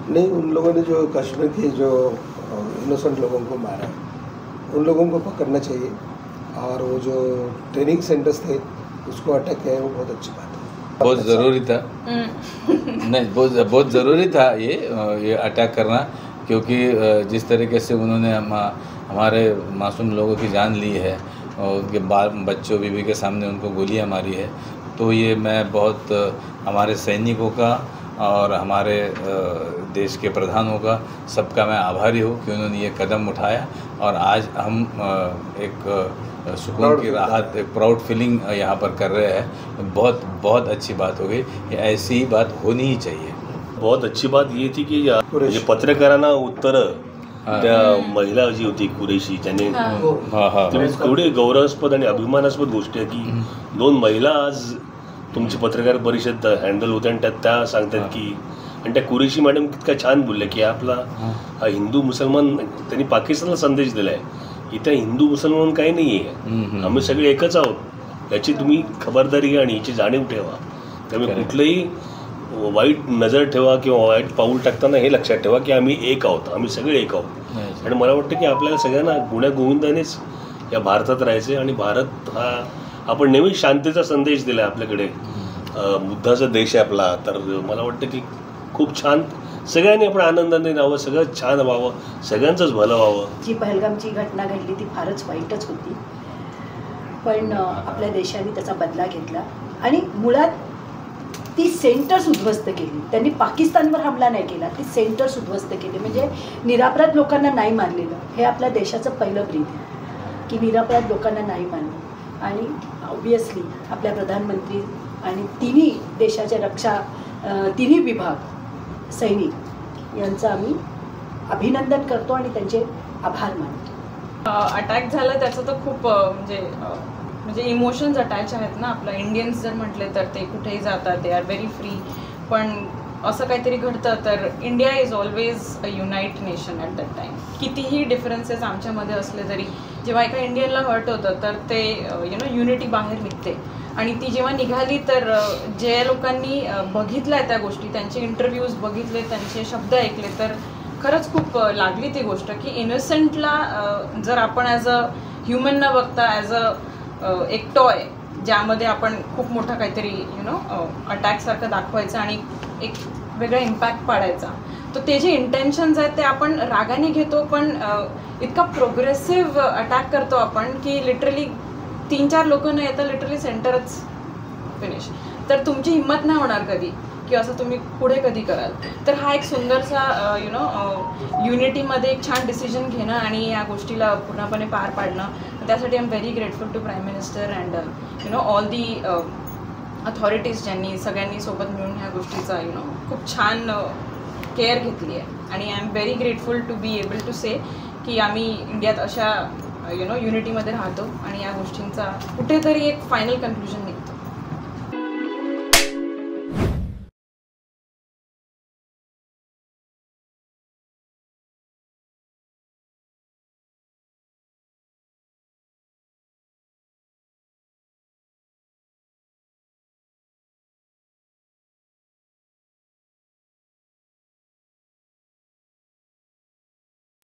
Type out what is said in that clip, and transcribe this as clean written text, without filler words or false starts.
नहीं, उन लोगों ने जो कश्मीर के जो इनोसेंट लोगों को मारा, उन लोगों को पकड़ना चाहिए। और वो जो ट्रेनिंग सेंटर्स थे उसको अटैक किया है, वो बहुत अच्छी बात है, बहुत ज़रूरी था। नहीं, बहुत ज़रूरी था ये अटैक करना, क्योंकि जिस तरीके से उन्होंने हमारे मासूम लोगों की जान ली है और उनके बच्चों बीवी के सामने उनको गोलियां मारी है, तो ये मैं बहुत हमारे सैनिकों का और हमारे देश के प्रधानों का सबका मैं आभारी हूँ कि उन्होंने ये कदम उठाया। और आज हम एक सुकून की राहत, एक प्राउड फीलिंग यहाँ पर कर रहे हैं। बहुत बहुत अच्छी बात हो गई, ऐसी ही बात होनी ही चाहिए। बहुत अच्छी बात ये थी की म्हणजे पत्रकारांना उत्तर त्या महिला जी होती कुरेशी ज्याने तेवढे गौरवास्पद आणि अभिमानास्पद गोष्ट आहे की 2 महिला आज तुमची पत्रकार परिषद हँडल होते आणि त्या सांगतात की, आणि त्या कुरेशी मॅडम कितका छान बोलल्या की आपला हा हिंदू मुसलमान, त्यांनी पाकिस्तानला संदेश दिलाय इथे हिंदू मुसलमान काही नाही आहे, आम्ही सगळे एकच आहोत, याची तुम्ही खबरदारी घ्या आणि याची जाणीव ठेवा। त्यामुळे कुठलंही वाईट नजर ठेवा किंवा वाईट पाऊल टाकताना हे लक्षात ठेवा की आम्ही एक आहोत, आम्ही सगळे एक आहोत। आणि मला वाटतं की आपल्याला सगळ्यांना गुण्यागोविंदानेच या भारतात राहायचे आणि भारत हा आपण नेहमी शांतीचा संदेश दिला आपल्याकडे, बुद्धाचा देश आहे आपला। तर मला वाटतं की खूप छान सगळ्यांनी आपण आनंदाने राहावं, सगळं छान व्हावं, सगळ्यांचंच भलं व्हावं। जी पहलगामची घटना घडली ती फारच वाईटच होती, पण आपल्या देशाने त्याचा बदला घेतला आणि मुळात ती सेंटर्स उद्ध्वस्त केली। त्यांनी पाकिस्तानवर हमला नाही केला, ती सेंटर्स उद्ध्वस्त केली, म्हणजे निरापराध लोकांना नाही मारलेलं। हे आपल्या देशाचं पहिलं ब्रीद आहे की निरापराध लोकांना नाही मारलं। आणि ऑब्वियसली आपल्या प्रधानमंत्री आणि तिन्ही देशाच्या तिन्ही विभाग सैनिक यांचं आम्ही अभिनंदन करतो आणि त्यांचे आभार मानतो। अटॅक झाला त्याचं तर खूप म्हणजे इमोशन्स अटॅच आहेत ना। आपलं इंडियन्स जर म्हटले तर ते कुठेही जातात, दे आर व्हेरी फ्री, पण असं काहीतरी घडतं तर India is always a unite nation at that time. कितीही डिफरन्सेस आमच्यामध्ये असले तरी जेव्हा एका इंडियनला हर्ट होतं तर ते युनिटी बाहेर निघते। आणि ती जेव्हा निघाली तर जे लोकांनी बघितलं आहे त्या गोष्टी, त्यांचे इंटरव्ह्यूज बघितले, त्यांचे शब्द ऐकले, तर खरंच खूप लागली ती गोष्ट की इनोसेंटला जर आपण ॲज अ ह्युमन न बघता ॲज अ एक टॉय ज्यामध्ये आपण खूप मोठा काहीतरी अटॅकसारखं दाखवायचं आणि एक वेगळा इम्पॅक्ट पाडायचा, तर ते जे इंटेन्शन्स आहेत ते आपण रागाने घेतो, पण इतका प्रोग्रेसिव्ह अटॅक करतो आपण की लिटरली 3-4 लोक न येता लिटरली सेंटरच फिनिश। तर तुमची हिंमत नाही होणार कधी की असं तुम्ही पुढे कधी कराल। तर हा एक सुंदरसा युनिटीमध्ये एक छान डिसिजन घेणं आणि या गोष्टीला पूर्णपणे पार पाडणं, त्यासाठी I am very grateful to prime minister and all the authorities ज्यांनी सगळ्यांनी सोबत मिळून ह्या गोष्टीचा खूप छान केअर घेतली आहे। आणि I am very grateful to be able to say की आम्ही इंडियात अशा युनिटीमध्ये राहतो आणि या गोष्टींचा कुठेतरी एक फायनल कन्क्लुजन